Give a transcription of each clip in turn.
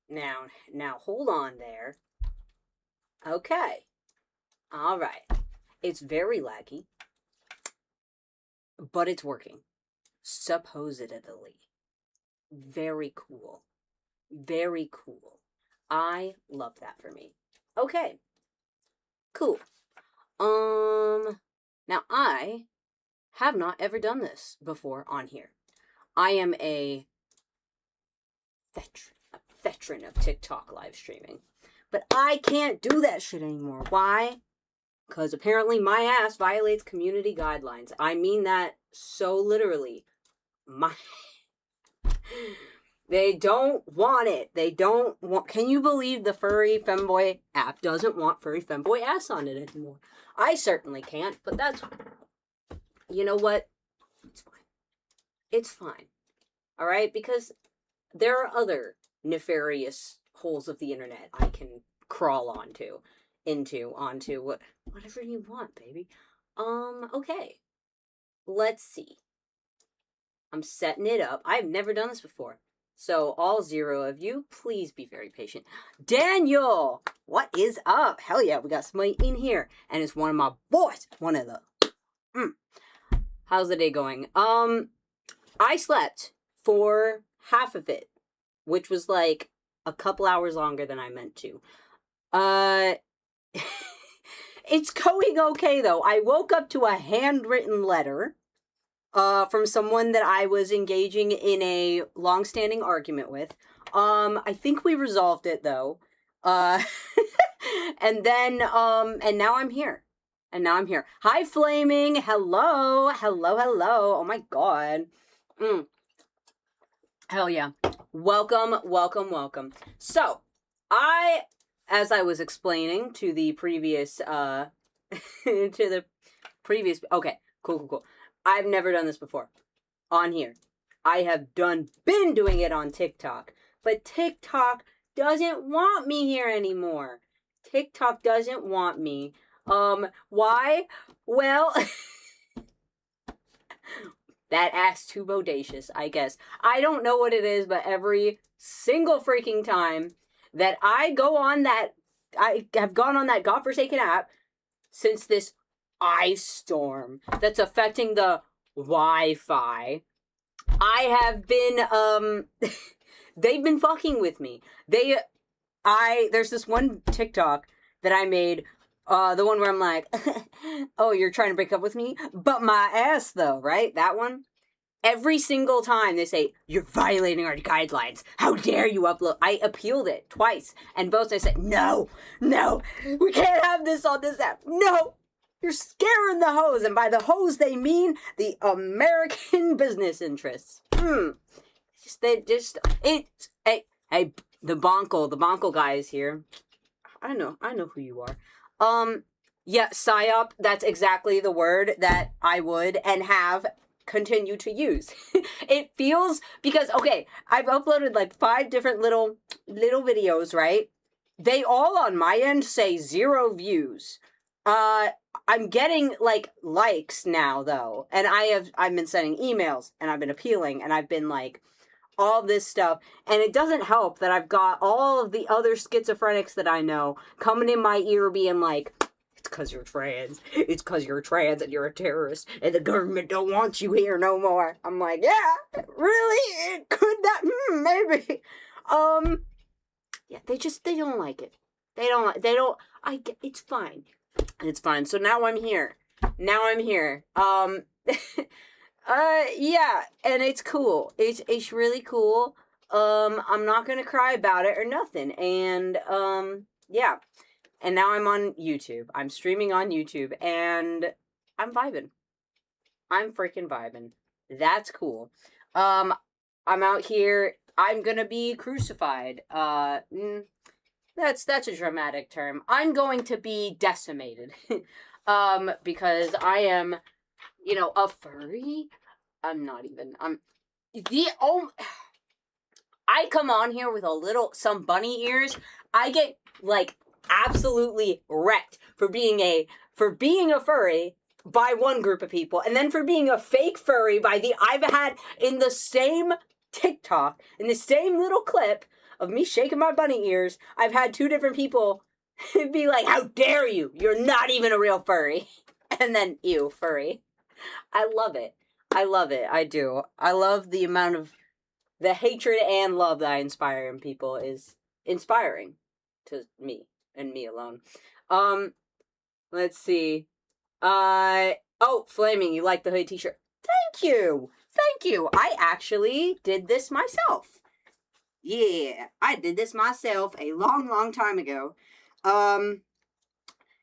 Now hold on there. Okay. All right. It's very laggy, but it's working. Supposedly. Very cool. Very cool. I love that for me. Okay. Cool. Now I have not ever done this before on here. I am a veteran of TikTok live streaming. But I can't do that shit anymore. Why? Because apparently my ass violates community guidelines. I mean that so literally. My They don't want it. They don't want... Can you believe the Furry Femboy app doesn't want Furry Femboy ass on it anymore? I certainly can't, but that's... You know what? It's fine. It's fine. Alright? Because there are other nefarious holes of the internet I can crawl onto. Whatever you want, baby. Okay. Let's see. I'm setting it up. I've never done this before. So, all 0 of you, please be very patient. Daniel! What is up? Hell yeah, we got somebody in here. And it's one of my boys. One of the... How's the day going? I slept for half of it. Which was like a couple hours longer than I meant to. It's going okay, though. I woke up to a handwritten letter. From someone that I was engaging in a long-standing argument with. I think we resolved it, though. And now I'm here. Hi, Flaming! Hello! Oh my god. Hell yeah. Welcome. So, as I was explaining to the previous, okay, cool. I've never done this before on here. I have been doing it on TikTok, but TikTok doesn't want me here anymore. TikTok doesn't want me. Why? Well, that ass too bodacious, I guess. I don't know what it is, but every single freaking time that I have gone on that godforsaken app since this ice storm that's affecting the Wi-Fi. I have been, they've been fucking with me. There's this one TikTok that I made, the one where I'm like, oh, you're trying to break up with me? But my ass, though, right? That one? Every single time they say, you're violating our guidelines. How dare you upload? I appealed it twice. And both I said, no, we can't have this on this app. No, you're scaring the hoes. And by the hoes, they mean the American business interests. Hey, the Bonkel guy is here. I know who you are. Yeah, psyop, that's exactly the word that I would and have continue to use. It feels, because, okay, I've uploaded like 5 different little videos, right? They all on my end say 0 views. I'm getting like likes now though, and I've been sending emails and I've been appealing and I've been like all this stuff, and it doesn't help that I've got all of the other schizophrenics that I know coming in my ear being like, it's because you're trans. It's because you're trans and you're a terrorist and the government don't want you here no more. I'm like, yeah, really? Could that? Maybe. Yeah, they don't like it. It's fine. It's fine. So now I'm here. Yeah, and it's cool. It's really cool. I'm not gonna cry about it or nothing. And, yeah. And now I'm on YouTube. I'm streaming on YouTube, and I'm vibing. I'm freaking vibing. That's cool. I'm out here. I'm gonna be crucified. That's a dramatic term. I'm going to be decimated. Because I am, a furry. I come on here with some bunny ears. I get, like, absolutely wrecked for being a furry by one group of people, and then for being a fake furry by I've had in the same TikTok, in the same little clip, of me shaking my bunny ears, I've had 2 different people be like, how dare you? You're not even a real furry. And then, ew, furry. I love it. I love it. I do. I love the amount of the hatred and love that I inspire in people is inspiring to me and me alone. Let's see. Flaming, you like the hoodie t-shirt. Thank you. Thank you. I actually did this myself. Yeah, I did this myself a long, long time ago. And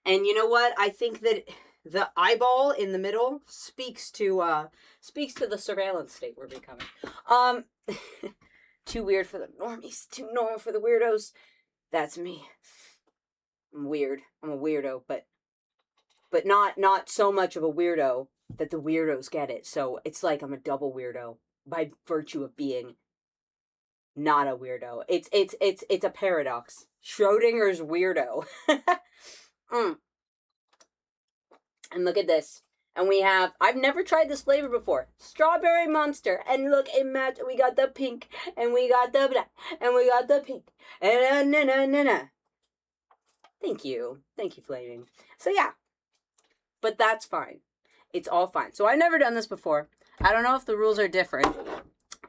you know what? I think that the eyeball in the middle speaks to the surveillance state we're becoming. Too weird for the normies, too normal for the weirdos. That's me. I'm weird. I'm a weirdo, but not so much of a weirdo that the weirdos get it. So it's like I'm a double weirdo by virtue of being not a weirdo. It's a paradox. Schrodinger's weirdo. And look at this. And we have, I've never tried this flavor before. Strawberry Monster. And look, we got the pink. And we got the black. And we got the pink. And na. Thank you. Thank you, Flaming. So yeah. But that's fine. It's all fine. So I've never done this before. I don't know if the rules are different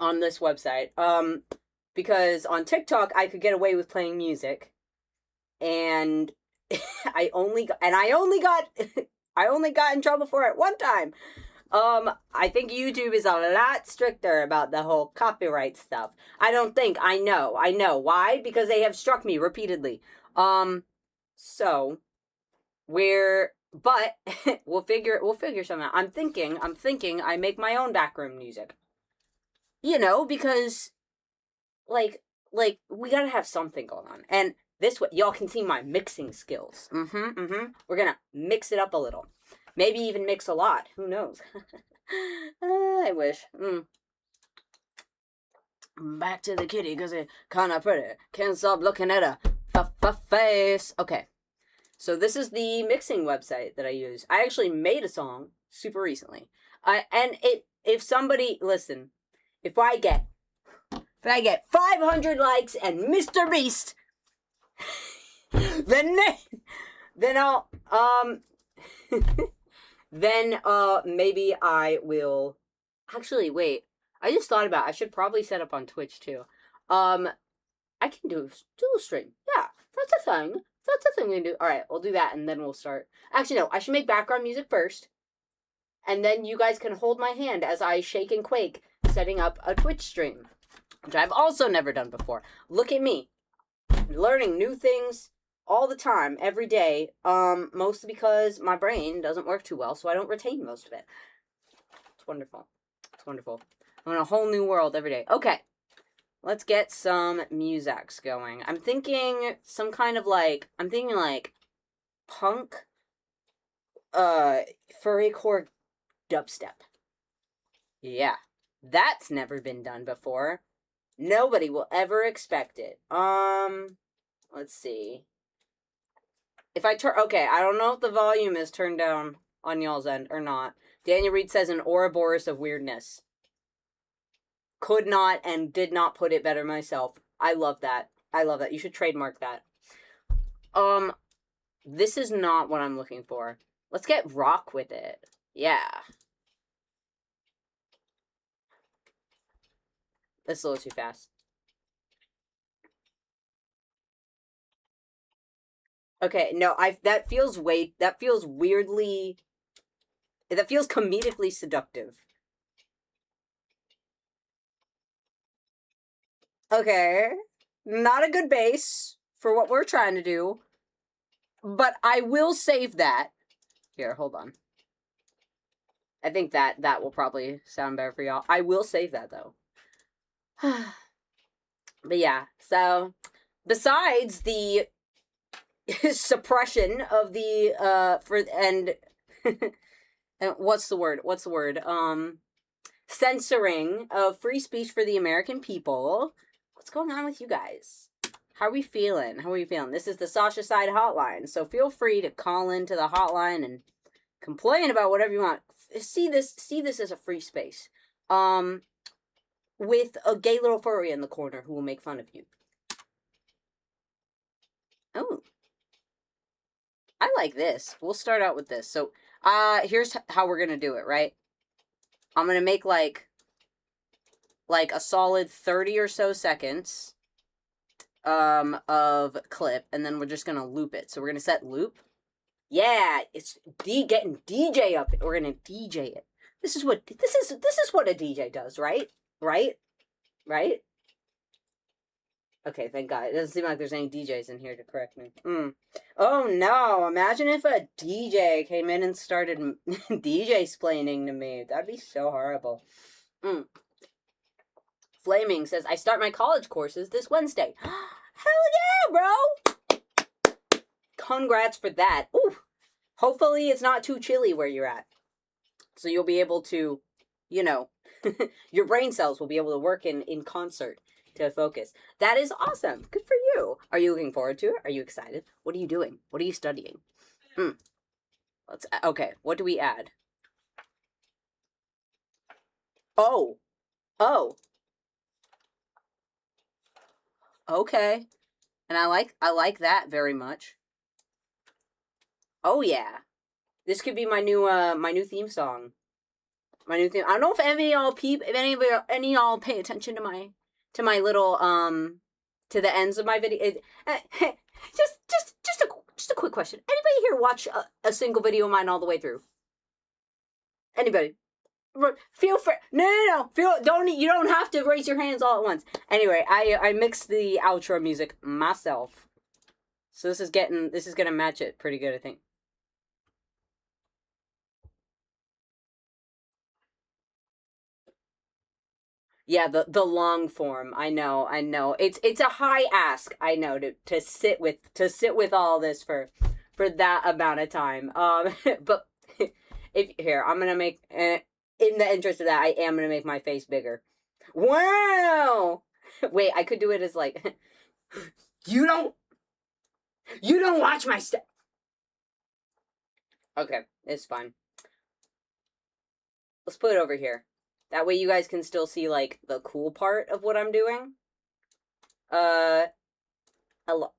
on this website. Because on TikTok, I could get away with playing music. And I only got in trouble for it one time. I think YouTube is a lot stricter about the whole copyright stuff. I know. Why? Because they have struck me repeatedly. So but we'll figure something out. I'm thinking I make my own backroom music. You know, because like we gotta have something going on. And this way, y'all can see my mixing skills. We're gonna mix it up a little. Maybe even mix a lot. Who knows? I wish. Back to the kitty, because it's kind of pretty. Can't stop looking at her face. Okay. So this is the mixing website that I use. I actually made a song super recently. If I get 500 likes and Mr. Beast, then I'll maybe I will. Actually, wait. I just thought about it. I should probably set up on Twitch too. I can do a stream. Yeah, that's a thing. That's a thing we can do. All right, we'll do that and then we'll start. Actually, no. I should make background music first, and then you guys can hold my hand as I shake and quake setting up a Twitch stream, which I've also never done before. Look at me, learning new things all the time, every day, mostly because my brain doesn't work too well, so I don't retain most of it. It's wonderful. It's wonderful. I'm in a whole new world every day. Okay, let's get some musics going. I'm thinking punk, furrycore dubstep. Yeah, that's never been done before. Nobody will ever expect it. Let's see. If I turn... Okay, I don't know if the volume is turned down on y'all's end or not. Daniel Reed says an Ouroboros of weirdness. Could not and did not put it better myself. I love that. You should trademark that. This is not what I'm looking for. Let's get rock with it. Yeah. That's a little too fast. Okay, no, that feels comedically seductive. Okay. Not a good base for what we're trying to do. But I will save that. Here, hold on. I think that will probably sound better for y'all. I will save that, though. But yeah, so besides the suppression of the what's the word? Censoring of free speech for the American people. What's going on with you guys? How are we feeling? This is the sashacide hotline, so feel free to call into the hotline and complain about whatever you want. See this as a free space. With a gay little furry in the corner who will make fun of you. Oh, I like this. We'll start out with this. So, here's how we're gonna do it, right? I'm gonna make like a solid 30 or so seconds of clip, and then we're just gonna loop it. So we're gonna set loop. Yeah, it's getting DJ up. We're gonna DJ it. This is what a DJ does, right? Right? Okay, thank God. It doesn't seem like there's any DJs in here to correct me. Oh no, imagine if a DJ came in and started DJ-splaining to me. That'd be so horrible. Flaming says, I start my college courses this Wednesday. Hell yeah, bro! Congrats for that. Ooh. Hopefully it's not too chilly where you're at. So you'll be able to, your brain cells will be able to work in concert to focus. That is awesome. Good for you. Are you looking forward to it? Are you excited? What are you doing? What are you studying? Okay, what do we add? Oh. Okay. And I like that very much. Oh yeah. This could be my new theme song. My new theme. I don't know if any of y'all pay attention to my little to the ends of my video. Just a quick question. Anybody here watch a single video of mine all the way through? Anybody? Feel free. No. You don't have to raise your hands all at once. Anyway, I mixed the outro music myself, so this is gonna match it pretty good, I think. Yeah, the long form. I know. It's a high ask. I know to sit with all this for that amount of time. But I'm gonna make in the interest of that, I am gonna make my face bigger. Wow. Wait, I could do it as like, you don't watch my stuff. Okay, it's fine. Let's put it over here. That way you guys can still see, like, the cool part of what I'm doing. And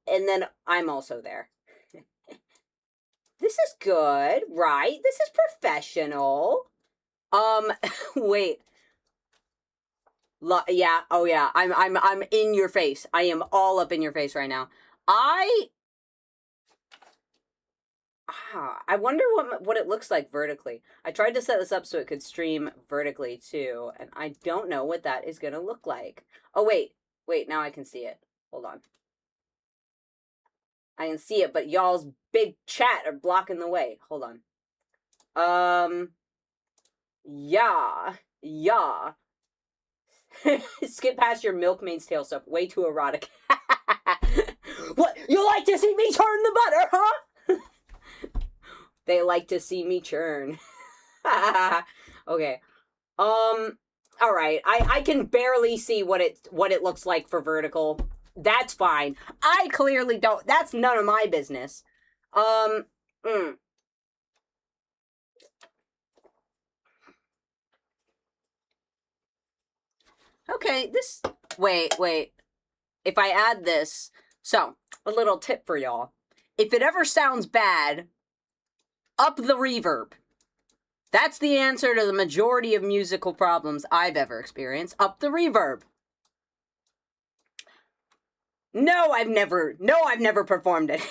then I'm also there. This is good, right? This is professional. Wait. Yeah, oh yeah, I'm in your face. I am all up in your face right now. I wonder what it looks like vertically. I tried to set this up so it could stream vertically too, and I don't know what that is gonna look like. Oh wait, now I can see it. Hold on. I can see it, but y'all's big chat are blocking the way. Hold on. Yeah. Skip past your milkmaid's tail stuff. Way too erotic. What? You like to see me turn the butter, huh? They like to see me churn. Okay. Alright. I can barely see what it looks like for vertical. That's fine. I clearly don't. That's none of my business. Okay, this... Wait. If I add this... So, a little tip for y'all. If it ever sounds bad, up the reverb. That's the answer to the majority of musical problems I've ever experienced. Up the reverb. No, I've never performed it.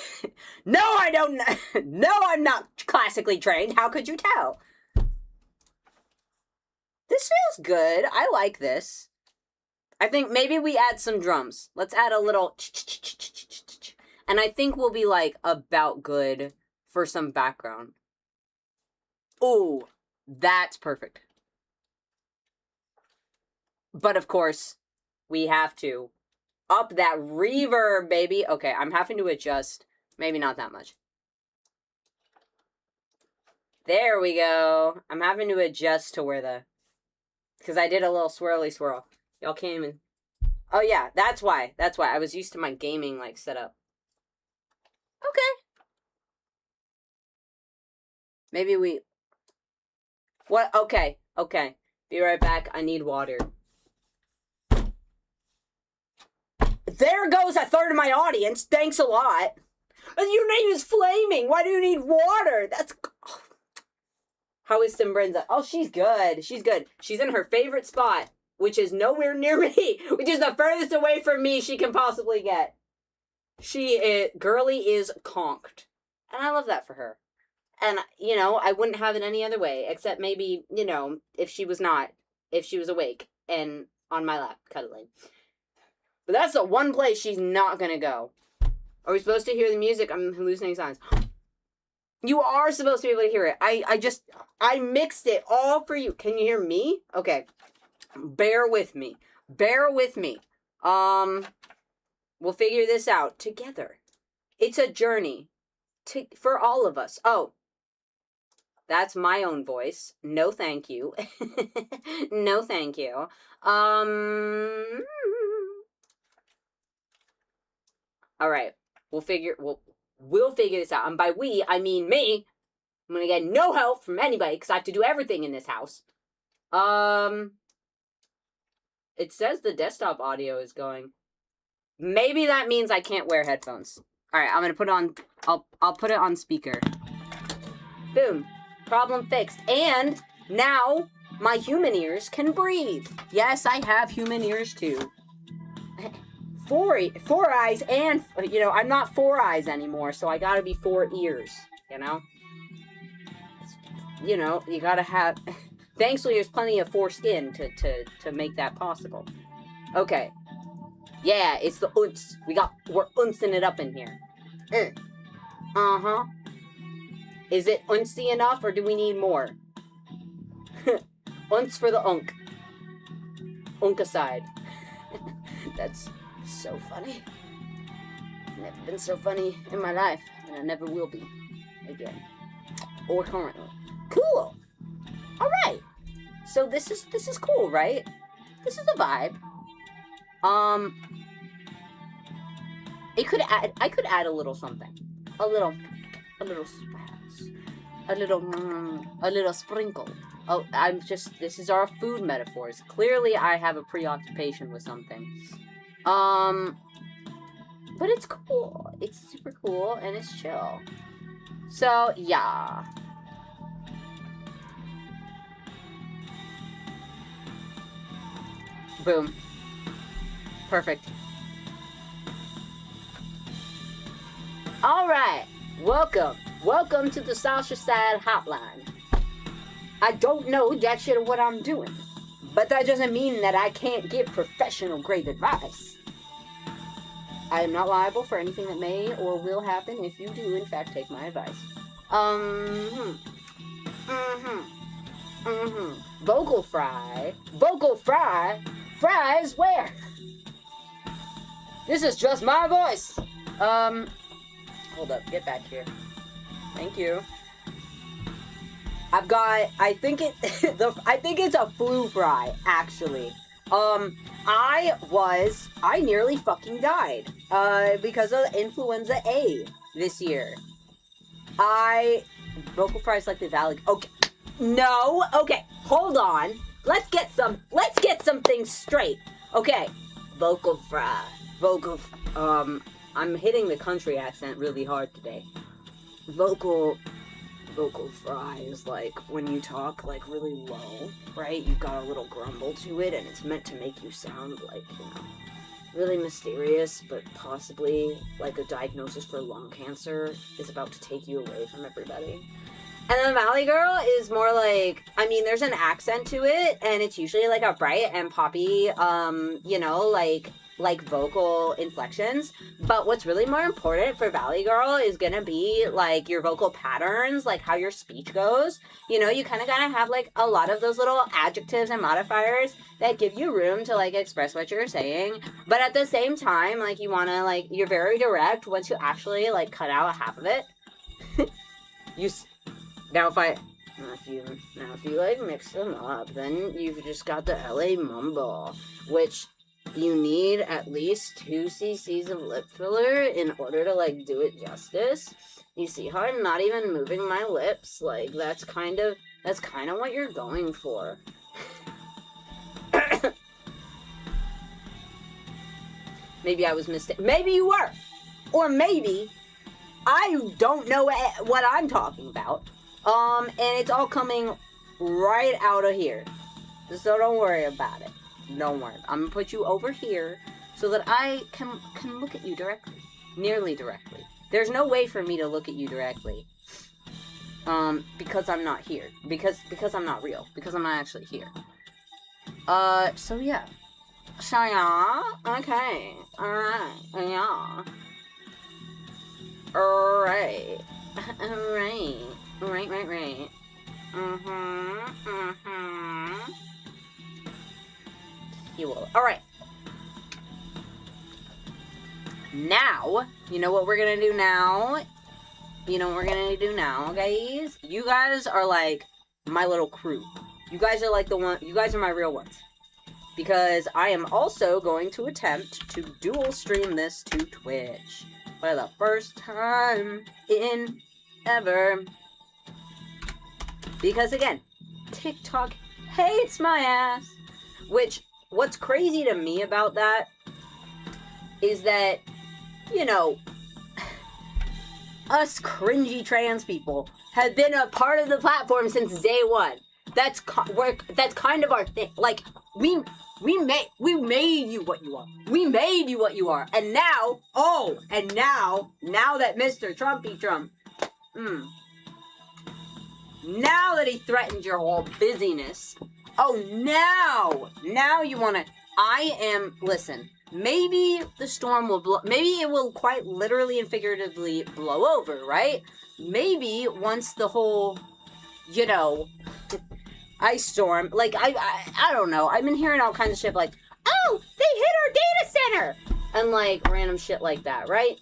No, I don't. No, I'm not classically trained. How could you tell? This feels good. I like this. I think maybe we add some drums. Let's add a little... And I think we'll be, like, about good for some background. Ooh, that's perfect. But, of course, we have to up that reverb, baby. Okay, I'm having to adjust. Maybe not that much. There we go. I'm having to adjust to where the... Because I did a little swirly swirl. Y'all came in. Oh, yeah, that's why. I was used to my gaming, like, setup. Okay. Maybe we... What? Okay. Be right back. I need water. There goes a third of my audience. Thanks a lot. Your name is Flaming. Why do you need water? That's... How is Simbrinza? Oh, she's good. She's good. She's in her favorite spot, which is nowhere near me, which is the furthest away from me she can possibly get. Girly is conked. And I love that for her. And, you know, I wouldn't have it any other way, except maybe, you know, if she was awake and on my lap, cuddling. But that's the one place she's not gonna go. Are we supposed to hear the music? I'm hallucinating sounds. You are supposed to be able to hear it. I mixed it all for you. Can you hear me? Okay. Bear with me. Bear with me. We'll figure this out together. It's a journey for all of us. Oh, that's my own voice. No, thank you. No, thank you. All right. We'll figure this out. And by we, I mean me. I'm gonna get no help from anybody because I have to do everything in this house. It says the desktop audio is going. Maybe that means I can't wear headphones. All right, I'm gonna put it on. I'll put it on speaker. Boom. Problem fixed. And now my human ears can breathe. Yes, I have human ears too. Four eyes, and, you know, I'm not 4 eyes anymore, so I gotta be 4 ears, you know? You know, you gotta have... Thankfully, there's plenty of foreskin to make that possible. Okay. Yeah, it's the unts. We're untsing it up in here. Uh-huh. Is it untsy enough, or do we need more? Unts for the unk. Unkacide. That's... so funny. Never been so funny in my life, and I never will be again, or currently. Cool. All right. So this is cool, right? This is a vibe. I could add a little something, a little splash, a little sprinkle. Oh, this is our food metaphors. Clearly, I have a preoccupation with something. But it's cool. It's super cool, and it's chill. So, yeah. Boom. Perfect. Alright. Welcome to the sashacide hotline. I don't know jack shit of what I'm doing, but that doesn't mean that I can't give professional grade advice. I am not liable for anything that may or will happen if you do, in fact, take my advice. Vocal fry? Fries where? This is just my voice. Hold up, get back here. Thank you. I think it's a flu fry, actually. I nearly fucking died, because of influenza A this year. Vocal fries like the valley. Okay. No. Okay. Hold on. Let's get some things straight. Okay. Vocal fry. I'm hitting the country accent really hard today. Vocal fry is like when you talk like really low, right? You've got a little grumble to it, and it's meant to make you sound like, you know, really mysterious, but possibly like a diagnosis for lung cancer is about to take you away from everybody. And then Valley Girl is more like, I mean, there's an accent to it, and it's usually like a bright and poppy, you know, like vocal inflections. But what's really more important for Valley Girl is gonna be like your vocal patterns, like how your speech goes. You know, you kind of gotta have like a lot of those little adjectives and modifiers that give you room to like express what you're saying. But at the same time, like you wanna like, you're very direct once you actually like cut out half of it. Now if you like mix them up, then you've just got the LA mumble, which you need at least 2 cc's of lip filler in order to like do it justice. You see how I'm not even moving my lips? Like that's kind of what you're going for. Maybe I was mistaken. Maybe you were. Or maybe I don't know what I'm talking about. And it's all coming right out of here. So don't worry about it. Don't worry. I'm gonna put you over here so that I can look at you directly. Nearly directly. There's no way for me to look at you directly. Because I'm not here. Because I'm not real. Because I'm not actually here. So yeah. So yeah. Okay. Alright. Yeah. Alright. Alright. Right. You will. Alright. Now, you know what we're gonna do now? You know what we're gonna do now, guys? You guys are like my little crew. You guys are like you guys are my real ones. Because I am also going to attempt to dual stream this to Twitch. For the first time in ever. Because again, TikTok hates my ass. Which, what's crazy to me about that is that, you know, us cringy trans people have been a part of the platform since day one. That's kind of our thing. Like, we made you what you are. We made you what you are. And now, now that Mr. Trumpy Trump, now that he threatened your whole busyness, now you want to, listen, maybe the storm will blow, maybe it will quite literally and figuratively blow over, right? Maybe once the whole, you know, ice storm, like, I don't know, I've been hearing all kinds of shit like, oh, they hit our data center! And like, random shit like that, right?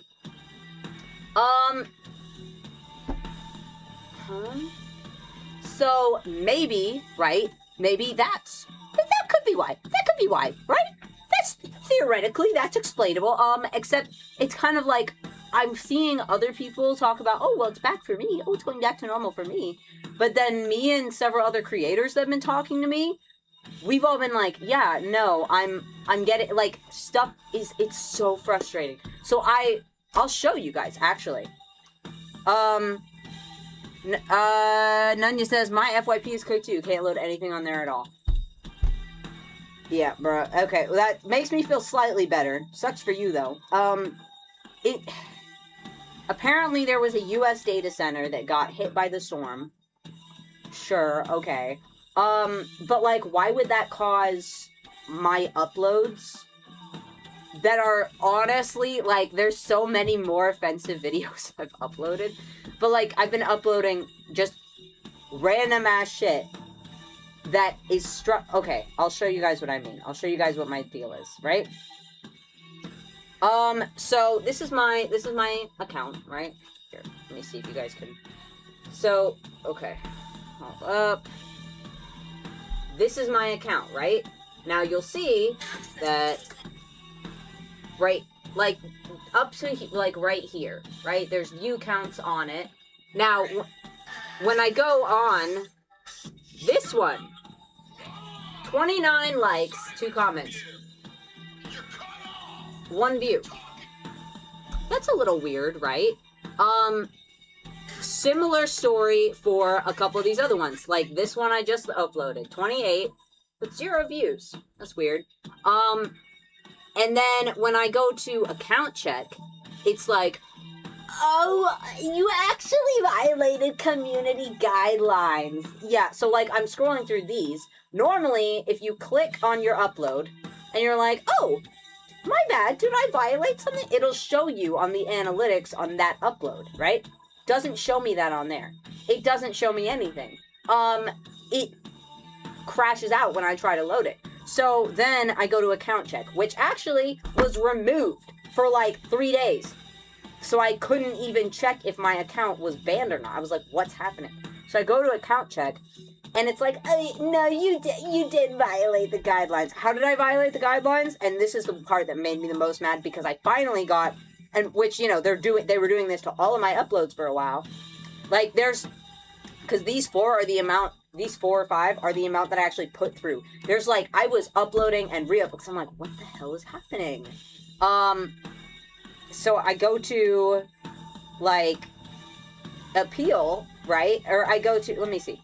So, maybe, right? Maybe that could be why. That could be why, right? That's, theoretically, that's explainable. Except, it's kind of like, I'm seeing other people talk about, oh, well, it's back for me. Oh, it's going back to normal for me. But then me and several other creators that have been talking to me, we've all been like, yeah, no, I'm getting, like, stuff it's so frustrating. So I'll show you guys, actually. Nunya says, my FYP is cooked too. Can't load anything on there at all. Yeah, bro. Okay, well, that makes me feel slightly better. Sucks for you, though. Apparently there was a US data center that got hit by the storm. Sure, okay. But, like, why would that cause my uploads that are honestly, like, there's so many more offensive videos I've uploaded. But, like, I've been uploading just random-ass shit that is okay, I'll show you guys what I mean. I'll show you guys what my deal is, right? So, this is my account, right? Here, let me see if you guys can... So, okay. Hold up. This is my account, right? Now, you'll see that... Right, like, up to, like, right here, right? There's view counts on it. Now, when I go on this one, 29 likes, 2 comments, 1 view. That's a little weird, right? Similar story for a couple of these other ones. Like, this one I just uploaded, 28, with 0 views. That's weird. And then when I go to account check, it's like, oh, you actually violated community guidelines. Yeah, so like I'm scrolling through these. Normally, if you click on your upload and you're like, oh, my bad, did I violate something? It'll show you on the analytics on that upload, right? Doesn't show me that on there. It doesn't show me anything. It crashes out when I try to load it. So then I go to account check, which actually was removed for like 3 days. So I couldn't even check if my account was banned or not. I was like, what's happening? So I go to account check, and it's like, no, you did violate the guidelines. How did I violate the guidelines? And this is the part that made me the most mad, because I finally got, and which, you know, they were doing this to all of my uploads for a while. Like, because these 4 or 5 are the amount that I actually put through. There's like, I was uploading and re-uploading, because I'm like, what the hell is happening? So I go to like, appeal, right? Or I go to, let me see.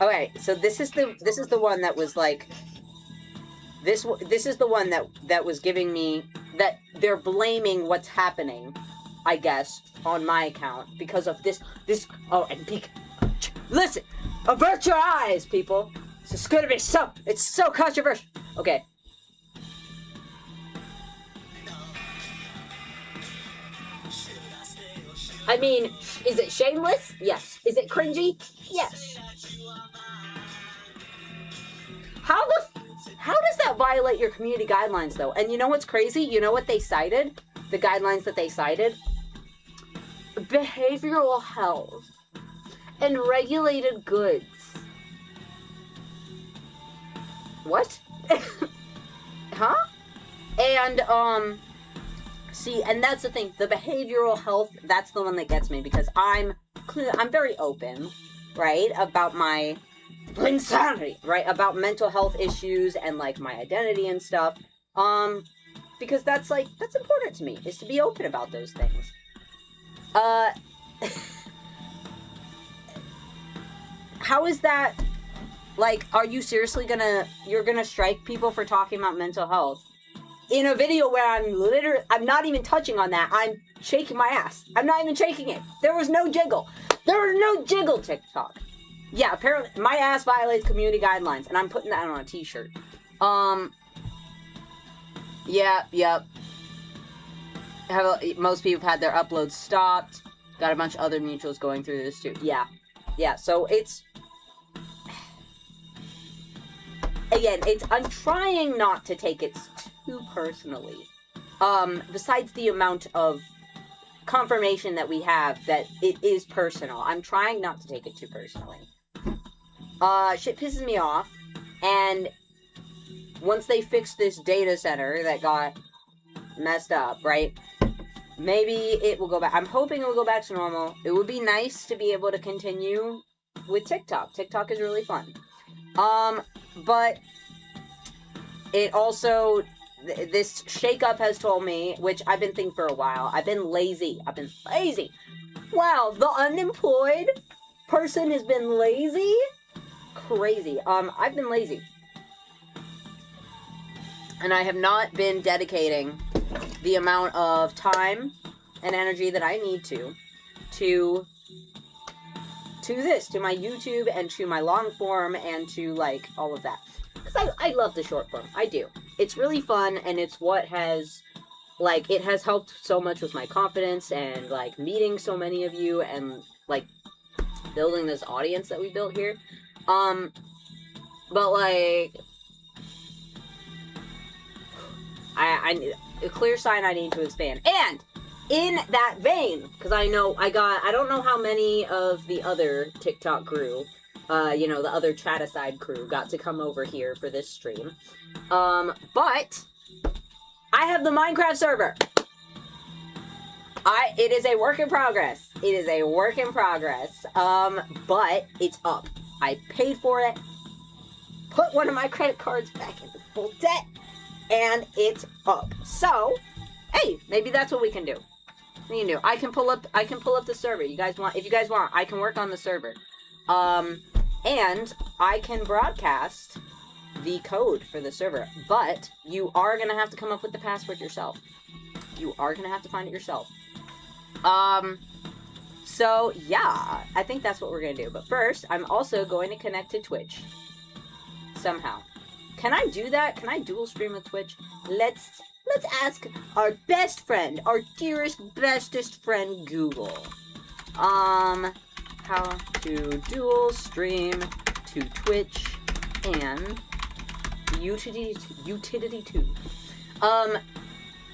Okay, so this is the one that was like, this is the one that was giving me, that they're blaming what's happening, I guess, on my account because of this, oh, and listen, avert your eyes, people. This is gonna be it's so controversial. Okay. I mean, is it shameless? Yes. Is it cringy? Yes. How does that violate your community guidelines, though? And you know what's crazy? You know what they cited? The guidelines that they cited? Behavioral health and regulated goods. What? Huh? And, see, and that's the thing. The behavioral health, that's the one that gets me, because I'm very open, right, about my insanity, right, about mental health issues and, like, my identity and stuff, because that's important to me, is to be open about those things. How is that, like, are you seriously you're gonna strike people for talking about mental health? In a video where I'm not even touching on that, I'm shaking my ass. I'm not even shaking it. There was no jiggle. TikTok. Yeah, apparently, my ass violates community guidelines, and I'm putting that on a t-shirt. Yep. Most people have had their uploads stopped. Got a bunch of other mutuals going through this, too. Yeah, so it's... Again, I'm trying not to take it too personally. Besides the amount of confirmation that we have that it is personal, I'm trying not to take it too personally. Shit pisses me off, and once they fix this data center that got messed up, right, maybe it will go back. I'm hoping it will go back to normal. It would be nice to be able to continue with TikTok. TikTok is really fun. But it also, this shakeup has told me, which I've been thinking for a while, I've been lazy. Wow, the unemployed person has been lazy? Crazy. I've been lazy. And I have not been dedicating the amount of time and energy that I need to this, to my YouTube and to my long form and to, like, all of that. Because I love the short form. I do. It's really fun, and it's what has, like, it has helped so much with my confidence and, like, meeting so many of you and, like, building this audience that we built here. But, like, I need a clear sign I need to expand. And in that vein, because I don't know how many of the other TikTok crew, the other sashacide crew got to come over here for this stream. But I have the Minecraft server. It is a work in progress. But it's up. I paid for it, put one of my credit cards back into full debt, and it's up. So, hey, maybe that's what we can do. I can pull up the server. If you guys want, I can work on the server. And I can broadcast the code for the server. But you are gonna have to come up with the password yourself. You are gonna have to find it yourself. So yeah, I think that's what we're gonna do. But first, I'm also going to connect to Twitch. Somehow. Can I do that? Can I dual stream with Twitch? Let's ask our best friend, our dearest, bestest friend, Google. How to dual stream to Twitch and Utility 2.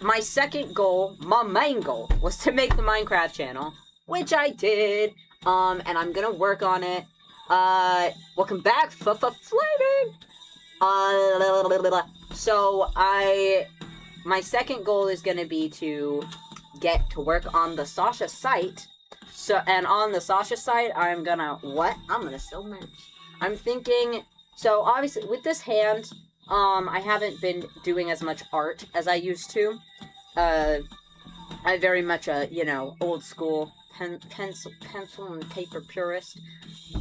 My second goal, my main goal, was to make the Minecraft channel, which I did, and I'm gonna work on it. Welcome back, Flaming! So, my second goal is gonna be to get to work on the sashacide. So, and on the sashacide, I'm gonna sell merch. I'm thinking, so obviously, with this hand, I haven't been doing as much art as I used to. I'm very much a, you know, old school pencil and paper purist.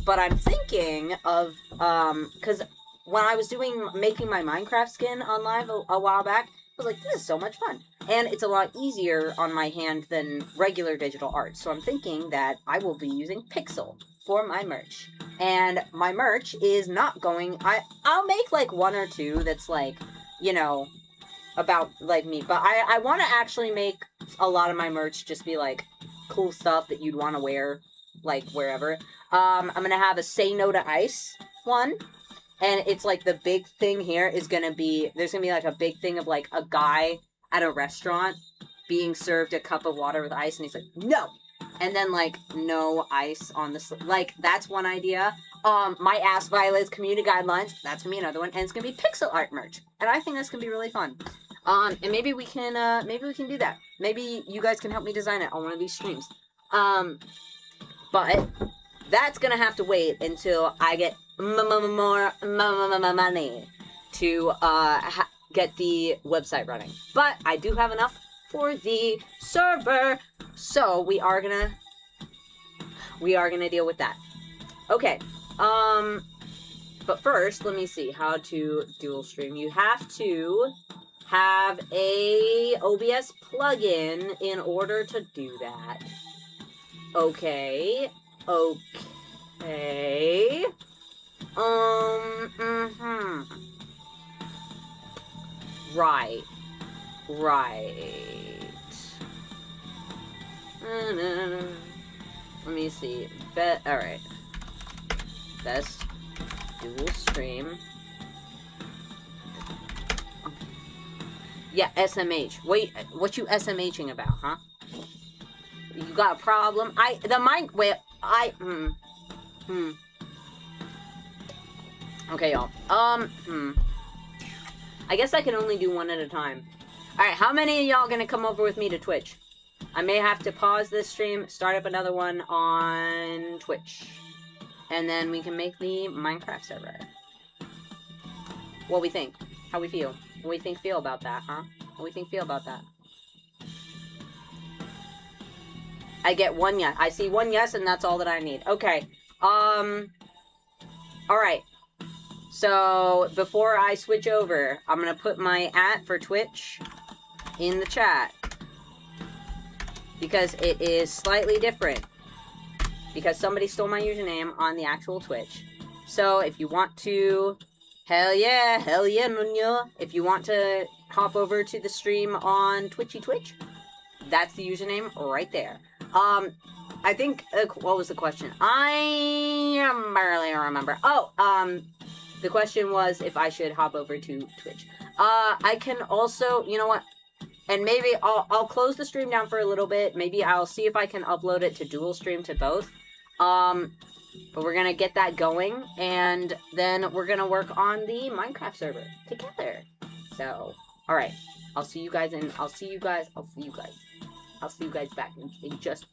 But I'm thinking of, because when I was making my Minecraft skin on live a while back, I was like, this is so much fun. And it's a lot easier on my hand than regular digital art. So I'm thinking that I will be using Pixel for my merch. And my merch is not going, I'll make like one or two that's like, you know, about like me. But I want to actually make a lot of my merch just be like cool stuff that you'd want to wear like wherever. I'm going to have a Say No to Ice one. And it's like the big thing here is going to be, there's going to be like a big thing of like a guy at a restaurant being served a cup of water with ice. And he's like, no. And then like no ice on the, like that's one idea. My ass violates community guidelines. That's going to be another one. And it's going to be pixel art merch. And I think that's going to be really fun. And maybe we can do that. Maybe you guys can help me design it on one of these streams. But that's going to have to wait until I get more money to get the website running. But I do have enough for the server, so we are gonna deal with that. Okay. But first, let me see how to dual stream. You have to have a OBS plugin in order to do that. Okay. Okay. Right. Let me see. Alright. Best dual stream. Yeah, SMH. Wait, what you SMHing about, huh? You got a problem? Okay, y'all. I guess I can only do one at a time. Alright, how many of y'all gonna come over with me to Twitch? I may have to pause this stream, start up another one on Twitch. And then we can make the Minecraft server. What we think? How we feel? What we feel about that, huh? What we feel about that? I get one yes. I see one yes, and that's all that I need. Okay. Alright. So, before I switch over, I'm gonna put my @ for Twitch in the chat. Because it is slightly different. Because somebody stole my username on the actual Twitch. So, if you want to... Hell yeah, Nunya. If you want to hop over to the stream on Twitch, that's the username right there. I think... what was the question? I barely remember. Oh, the question was if I should hop over to Twitch. I can also... You know what? And maybe I'll close the stream down for a little bit. Maybe I'll see if I can upload it to dual stream to both. But we're gonna get that going, and then we're gonna work on the Minecraft server together. So, alright. I'll see you guys back in just